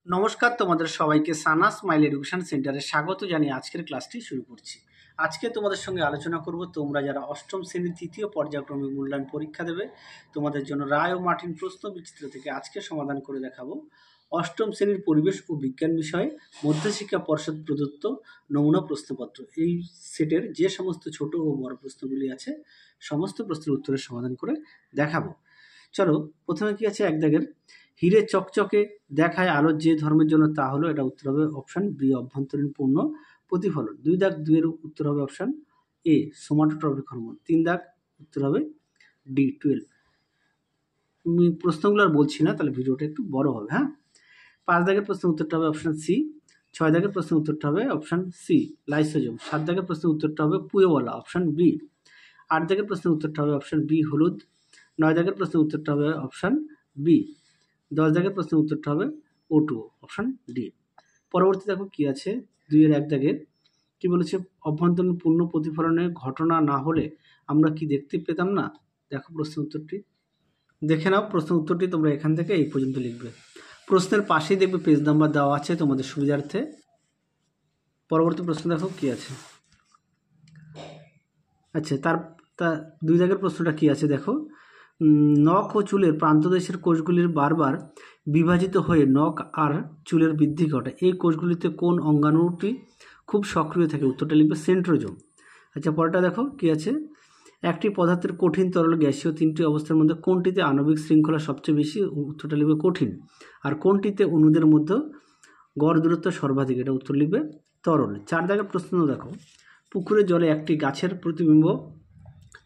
নমস্কার, তোমাদের সবাইকে সানা স্মাইল এডুকেশন সেন্টারে স্বাগত জানিয়ে আজকের ক্লাসটি শুরু করছি। আজকে তোমাদের সঙ্গে আলোচনা করব তোমরা যারা অষ্টম শ্রেণীর তৃতীয় পর্যায়ক্রমিক মূল্যায়ন পরীক্ষা দেবে তোমাদের জন্য রায় ও মার্টিন প্রশ্ন বিচিত্র থেকে আজকে সমাধান করে দেখাবো অষ্টম শ্রেণীর পরিবেশ ও বিজ্ঞান বিষয়ে মধ্যশিক্ষা পর্ষদ প্রদত্ত নমুনা প্রশ্নপত্র। এই সেটের যে সমস্ত ছোট ও বড় প্রশ্নগুলি আছে সমস্ত প্রশ্নের উত্তরের সমাধান করে দেখাবো। চলো, প্রথমে কি আছে, এক দাগের হিরে চকচকে দেখায় আলো যে ধর্মের জন্য তা হলো, এটা উত্তর হবে অপশন বি, অভ্যন্তরীণ পূর্ণ প্রতিফলন। 2 দাগ 2 এর উত্তর হবে অপশন এ, সোমাটোট্রপিক হরমোন। 3 দাগ উত্তর হবে ডি, 12। আমি প্রশ্নগুলো আর বলছি না, তাহলে ভিডিওটা একটু বড় হবে। হ্যাঁ, 5 দাগের প্রশ্নের উত্তরটা হবে অপশন সি। 6 দাগের প্রশ্নের উত্তরটা হবে অপশন সি, লাইসোজোম। 7 দাগের প্রশ্নের উত্তরটা হবে পুয়োবলা, অপশন বি। 8 দাগের প্রশ্নের উত্তরটা হবে অপশন বি, হলুদ। 9 দাগের প্রশ্নের উত্তরটা হবে অপশন বি। 10 দাগের প্রশ্নের উত্তরটা হবে O2, অপশন ডি। পরবর্তী দেখো কি আছে, 2 এর 1 দাগের কি বলেছে, অভ্যন্তরীণ পূর্ণ প্রতিফলনের ঘটনা না হলে আমরা কি দেখতে পেতাম না। দেখো প্রশ্ন উত্তরটি, দেখে নাও প্রশ্ন উত্তরটি। তোমরা এখান থেকে এই পর্যন্ত লিখবে। প্রশ্নের পাশেই দেখবে পেজ নাম্বার দেওয়া আছে তোমাদের সুবিধার্থে। পরবর্তী প্রশ্ন দেখো কি আছে। আচ্ছা, তার 2 দাগের প্রশ্নটা কি আছে দেখো, নখ ও চুলের প্রান্তদেশের কোষগুলির বারবার বিভাজিত হয়ে নখ আর চুলের বৃদ্ধি ঘটায়। এই কোষগুলিতে কোন অঙ্গাণুটি খুব সক্রিয় থাকে? উত্তরটা লিখবে সেন্ট্রোজোম। আচ্ছা, পরেরটা দেখো কি আছে, একটি পদার্থের কঠিন, তরল, গ্যাসীয় তিনটি অবস্থার মধ্যে কোনটিতে আণবিক শৃঙ্খলা সবচেয়ে বেশি? উত্তরটা লিখবে কঠিন। আর কোনটিতে অণুদের মধ্যে গড় দূরত্ব সর্বাধিক? এটা উত্তর লিখবে তরল। 4 দাগের প্রশ্ন দেখো, পুকুরের জলে একটি গাছের প্রতিবিম্ব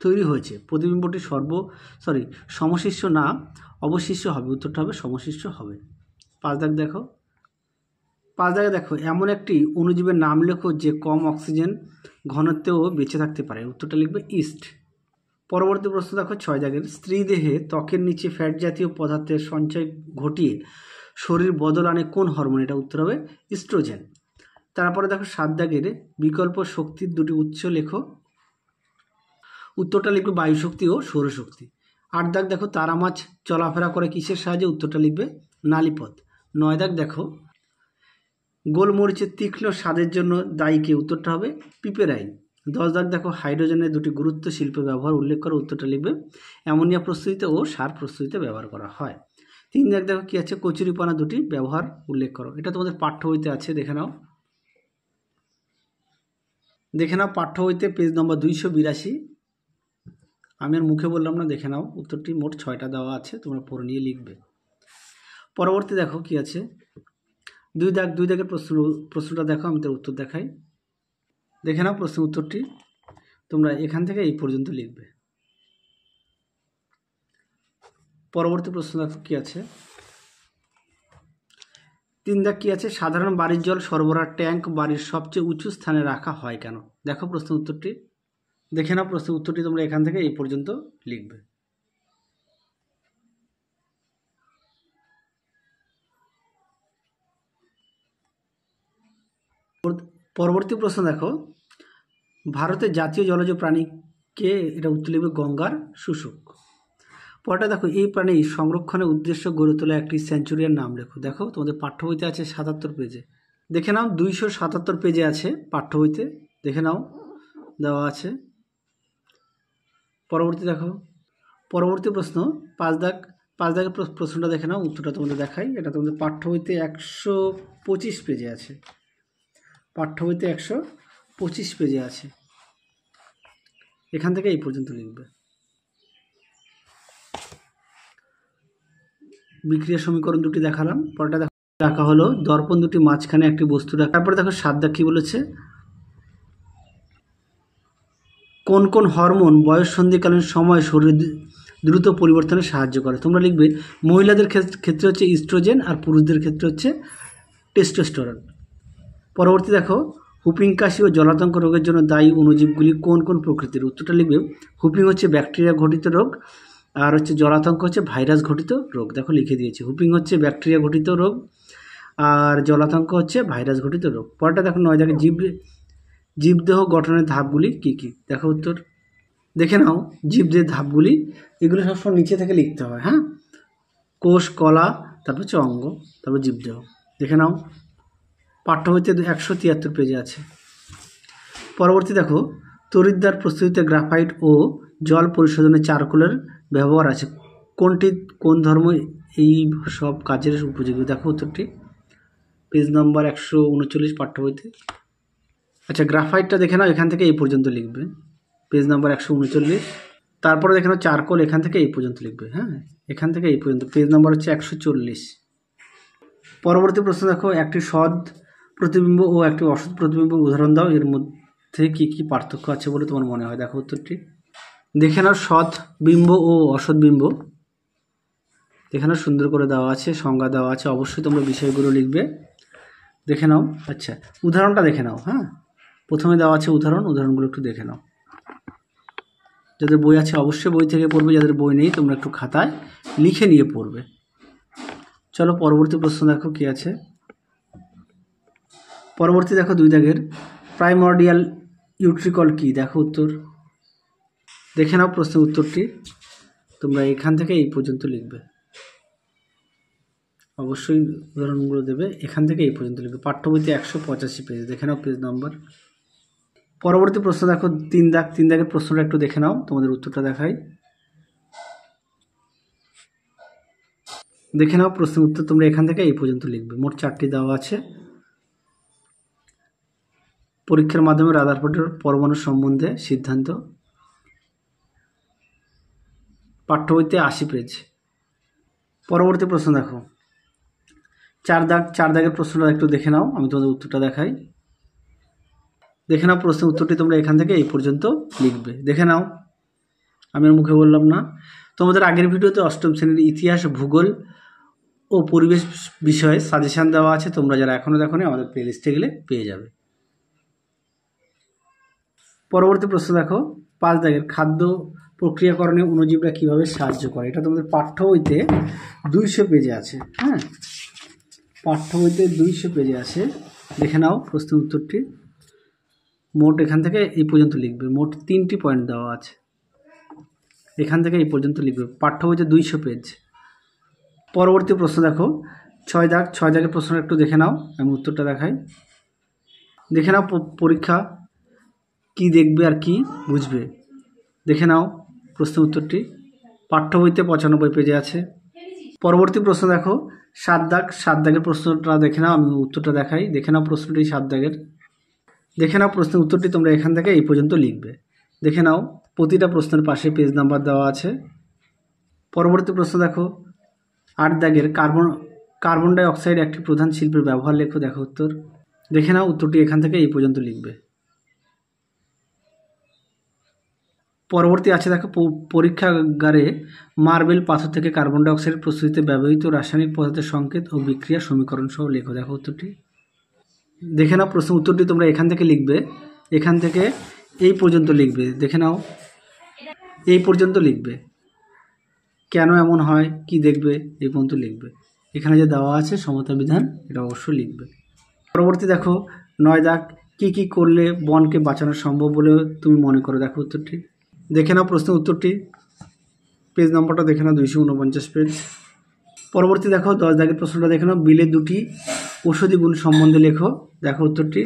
তৈরি হয়েছে, প্রতিবিম্বটি সমশিষ্য না অবশিষ্য হবে? উত্তরটা হবে সমশিষ্য হবে। 5 দাগে দেখো এমন একটি অণুজীবের নাম লেখো যে কম অক্সিজেন ঘনত্বেও বেঁচে থাকতে পারে? উত্তরটা লিখবে ইস্ট। পরবর্তী প্রশ্ন দেখো 6 দাগের, স্ত্রী দেহে ত্বকের নিচে ফ্যাট জাতীয় পদার্থের সঞ্চয় ঘটিয়ে শরীর বদল আনে কোন হরমোন? এটা উত্তর হবে ইস্ট্রোজেন। তারপরে দেখো 7 দাগের বিকল্প শক্তির দুটি উৎস লেখো। উত্তরটা লিখবে বায়ুশক্তি ও সৌরশক্তি। 8 দাগ দেখো, তারা মাছ চলাফেরা করে কিসের সাহায্যে? উত্তরটা লিখবে নালীপথ। 9 দাগ দেখো, গোলমরিচের তীক্ষ্ণ স্বাদের জন্য দায়ী কে? উত্তরটা হবে পিপেরাইন। 10 দাগ দেখো, হাইড্রোজেনের দুটি গুরুত্ব শিল্পে ব্যবহার উল্লেখ করো? উত্তরটা লিখবে অ্যামোনিয়া প্রস্তুতিতে ও সার প্রস্তুতিতে ব্যবহার করা হয়। 3 দাগ দেখো কি আছে, কচুরিপানা দুটি ব্যবহার উল্লেখ করো। এটা তোমাদের পাঠ্য বইতে আছে, দেখে নাও পাঠ্য বইতে পেজ নম্বর 282। আমি আর মুখে বললাম না, দেখে নাও উত্তরটি। মোট 6টা দেওয়া আছে, তোমরা পড়ে নিয়ে লিখবে। পরবর্তী দেখো কি আছে, 2 দাগের প্রশ্নটা দেখো, আমি তার উত্তর দেখাই। দেখে নাও প্রশ্নের উত্তরটি, তোমরা এখান থেকে এই পর্যন্ত লিখবে। পরবর্তী প্রশ্ন দেখো কি আছে, 3 দাগ কি আছে, সাধারণ বাড়ির জল সরবরাহ ট্যাঙ্ক বাড়ির সবচেয়ে উঁচু স্থানে রাখা হয় কেন? দেখো প্রশ্ন উত্তরটি, দেখে নাও প্রশ্নের উত্তরটি, তোমরা এখান থেকে এই পর্যন্ত লিখবে। পরবর্তী প্রশ্ন দেখো, ভারতের জাতীয় জলজ প্রাণী কে? এটা উত্তর লিখবে গঙ্গার শুশুক। পরটা দেখো, এই প্রাণী সংরক্ষণের উদ্দেশ্য গড়ে তোলা একটি সেঞ্চুরিয়ার নাম লেখো। দেখো তোমাদের পাঠ্য বইতে আছে 77 পেজে, দেখে নাও 277 পেজে আছে পাঠ্য বইতে, দেখে নাও দেওয়া আছে। পরবর্তী প্রশ্ন 5 দাগের প্রশ্নটা দেখে নাও, উত্তরটা তোমাদের দেখাই। এটা তোমাদের পাঠ্য বইতে 125 পেজে আছে, পাঠ্য বইতে 125 পেজে আছে, এখান থেকে এই পর্যন্ত লিখবে। বিক্রিয়া সমীকরণ দুটি দেখালাম। পরটা দেখো রাখা হলো দর্পণ দুটি মাঝখানে একটি বস্তু রাখা। তারপরে দেখো 7 দাগ কি বলেছে, কোন কোন হরমোন বয়স সন্ধিকালীন সময় শরীর দ্রুত পরিবর্তনে সাহায্য করে? তোমরা লিখবে মহিলাদের ক্ষেত্রে হচ্ছে ইস্ট্রোজেন, আর পুরুষদের ক্ষেত্রে হচ্ছে টেস্টোস্টেরন। পরবর্তী দেখো, হুপিং কাশি ও জলাতঙ্ক রোগের জন্য দায়ী অণুজীবগুলি কোন কোন প্রকৃতির? উত্তরটা লিখবে হুপিং হচ্ছে ব্যাকটেরিয়া ঘটিত রোগ, আর হচ্ছে জলাতঙ্ক হচ্ছে ভাইরাস ঘটিত রোগ। দেখো লিখে দিয়েছি, হুপিং হচ্ছে ব্যাকটেরিয়া ঘটিত রোগ আর জলাতঙ্ক হচ্ছে ভাইরাস ঘটিত রোগ। পরেরটা দেখো 9 দাগে, জীবদেহ গঠনের ধাপগুলি কি কি? দেখো উত্তর দেখে নাও, জীবদেহের ধাপগুলি, এগুলো সবসময় নিচে থেকে লিখতে হয়। হ্যাঁ, কোষ, কলা, তারপর হচ্ছে অঙ্গ, তারপর জীবদেহ। দেখে নাও, পাঠ্য বইতে 173 পেজে আছে। পরবর্তী দেখো, তড়িৎদ্বার প্রস্তুতিতে গ্রাফাইট ও জল পরিশোধনে চারকোলের ব্যবহার আছে, কোনটি কোন ধর্ম এই সব কাজের উপযোগী? দেখো উত্তরটি পেজ নম্বর 139 পাঠ্য বইতে। আচ্ছা, গ্রাফাইটটা দেখে নাও, এখান থেকে এই পর্যন্ত লিখবে, পেজ নম্বর 139। তারপরে দেখে নাও চারকোল, এখান থেকে এই পর্যন্ত লিখবে। হ্যাঁ, এখান থেকে এই পর্যন্ত, পেজ নম্বর হচ্ছে 140। পরবর্তী প্রশ্ন দেখো, একটি সৎ প্রতিবিম্ব ও একটি অসৎ প্রতিবিম্ব উদাহরণ দাও, এর মধ্যে কি কি পার্থক্য আছে বলে তোমার মনে হয়? দেখো উত্তরটি দেখে নাও, সৎ বিম্ব ও অসৎ বিম্ব দেখে নাও, সুন্দর করে দেওয়া আছে, সংজ্ঞা দেওয়া আছে, অবশ্যই তোমরা বিষয়গুলো লিখবে। দেখে নাও। আচ্ছা, উদাহরণটা দেখে নাও। হ্যাঁ, প্রথমে দেওয়া আছে উদাহরণগুলো একটু দেখে নাও। যাদের বই আছে অবশ্যই বই থেকে পড়বে, যাদের বই নেই তোমরা একটু খাতায় লিখে নিয়ে পড়বে। চলো পরবর্তী প্রশ্ন দেখো কি আছে। পরবর্তী দেখো 2 দাগের, প্রাইমর্ডিয়াল ইউট্রিকল কি? দেখো উত্তর দেখে নাও, প্রশ্নের উত্তরটি তোমরা এখান থেকে এই পর্যন্ত লিখবে, অবশ্যই উদাহরণগুলো দেবে, এখান থেকে এই পর্যন্ত লিখবে। পাঠ্য বইতে 185 পেজ, দেখে নাও পেজ নম্বর। পরবর্তী প্রশ্ন দেখো 3 দাগ, 3 দাগের প্রশ্নটা একটু দেখে নাও, তোমাদের উত্তরটা দেখাই। দেখে নাও, প্রশ্নের উত্তর তোমরা এখান থেকে এই পর্যন্ত লিখবে। মোট 4টি দেওয়া আছে। পরীক্ষার মাধ্যমে রাদারফোর্ডের পরমাণু সম্বন্ধে সিদ্ধান্ত, পাঠ্য বইতে 80 পেজ। পরবর্তী প্রশ্ন দেখো 4 দাগ, 4 দাগের প্রশ্নটা একটু দেখে নাও, আমি তোমাদের উত্তরটা দেখাই। দেখে নাও, প্রশ্নের উত্তরটি তোমরা এখান থেকে এই পর্যন্ত লিখবে। দেখে নাও, আমি আর মুখে বললাম না। তোমাদের আগের ভিডিওতে অষ্টম শ্রেণীর ইতিহাস, ভূগোল ও পরিবেশ বিষয়ে সাজেশান দেওয়া আছে, তোমরা যারা এখনও দেখোনি আমাদের প্লে লিস্টে গেলে পেয়ে যাবে। পরবর্তী প্রশ্ন দেখো 5 দাগের, খাদ্য প্রক্রিয়াকরণে অণুজীবরা কীভাবে সাহায্য করে? এটা তোমাদের পাঠ্য বইতে 200 পেজে আছে। হ্যাঁ, পাঠ্য বইতে 200 পেজে আছে। দেখে নাও প্রশ্নের উত্তরটি। মোট এখান থেকে এই পর্যন্ত লিখবে, মোট 3টি পয়েন্ট দেওয়া আছে, এখান থেকে এই পর্যন্ত লিখবে, পাঠ্য বইতে 200 পেজ। পরবর্তী প্রশ্ন দেখো 6 দাগ, 6 দাগের প্রশ্নটা একটু দেখে নাও, আমি উত্তরটা দেখাই। দেখে নাও, পরীক্ষা কি দেখবে আর কি বুঝবে? দেখে নাও প্রশ্নের উত্তরটি, পাঠ্য বইতে 95 পেজে আছে। পরবর্তী প্রশ্ন দেখো 7 দাগ, 7 দাগের প্রশ্নটা দেখে নাও, আমি উত্তরটা দেখাই। দেখে নাও প্রশ্নটি 7 দাগের। দেখে নাও প্রশ্নের উত্তরটি তোমরা এখান থেকে এই পর্যন্ত লিখবে। দেখে নাও, প্রতিটা প্রশ্নের পাশে পেজ নাম্বার দেওয়া আছে। পরবর্তী প্রশ্ন দেখো 8 দাগের, কার্বন ডাই অক্সাইড একটি প্রধান শিল্পের ব্যবহার লেখো। দেখো উত্তর। দেখে নাও, উত্তরটি এখান থেকে এই পর্যন্ত লিখবে। পরবর্তী আছে দেখো, পরীক্ষাগারে মার্বেল পাথর থেকে কার্বন ডাই অক্সাইড প্রস্তুতিতে ব্যবহৃত রাসায়নিক পদার্থের সংকেত ও বিক্রিয়া সমীকরণ সহ লেখো। দেখো উত্তরটি। দেখে নাও, প্রশ্ন উত্তরটি তোমরা এখান থেকে লিখবে, এখান থেকে এই পর্যন্ত লিখবে। দেখে নাও, এই পর্যন্ত লিখবে, কেন এমন হয় কি দেখবে, এই পর্যন্ত লিখবে। এখানে যে দেওয়া আছে সমতা বিধান, এটা অবশ্যই লিখবে। পরবর্তী দেখো 9 দাগ, কি কি করলে বনকে বাঁচানো সম্ভব বলে তুমি মনে করো? দেখো উত্তরটি। দেখে নাও প্রশ্নের উত্তরটি, পেজ নম্বরটা দেখে নাও, 249 পেজ। পরবর্তী দেখো 10 দাগের প্রশ্নটা দেখে নাও, বিলের 2টি ঔষধি গুণ সম্বন্ধে লেখো। দেখো উত্তরটি।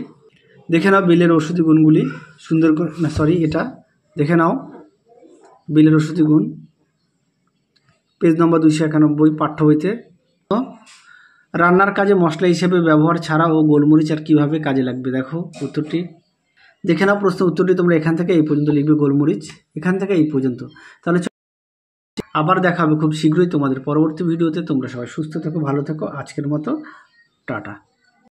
দেখে নাও বিলের ঔষধি গুণগুলি, সুন্দর করে, না সরি, এটা দেখে নাও বিলের ঔষধি গুণ, পেজ নম্বর 291 পাঠ্য বইতে। রান্নার কাজে মশলা হিসেবে ব্যবহার ছাড়া ও গোলমরিচ আর কীভাবে কাজে লাগবে? দেখো উত্তরটি। দেখে নাও প্রশ্নের উত্তরটি তোমরা এখান থেকে এই পর্যন্ত লিখবে, গোলমরিচ এখান থেকে এই পর্যন্ত। তাহলে আবার দেখা হবে খুব শীঘ্রই তোমাদের পরবর্তী ভিডিওতে। তোমরা সবাই সুস্থ থাকো, ভালো থাকো। আজকের মতো টাটা।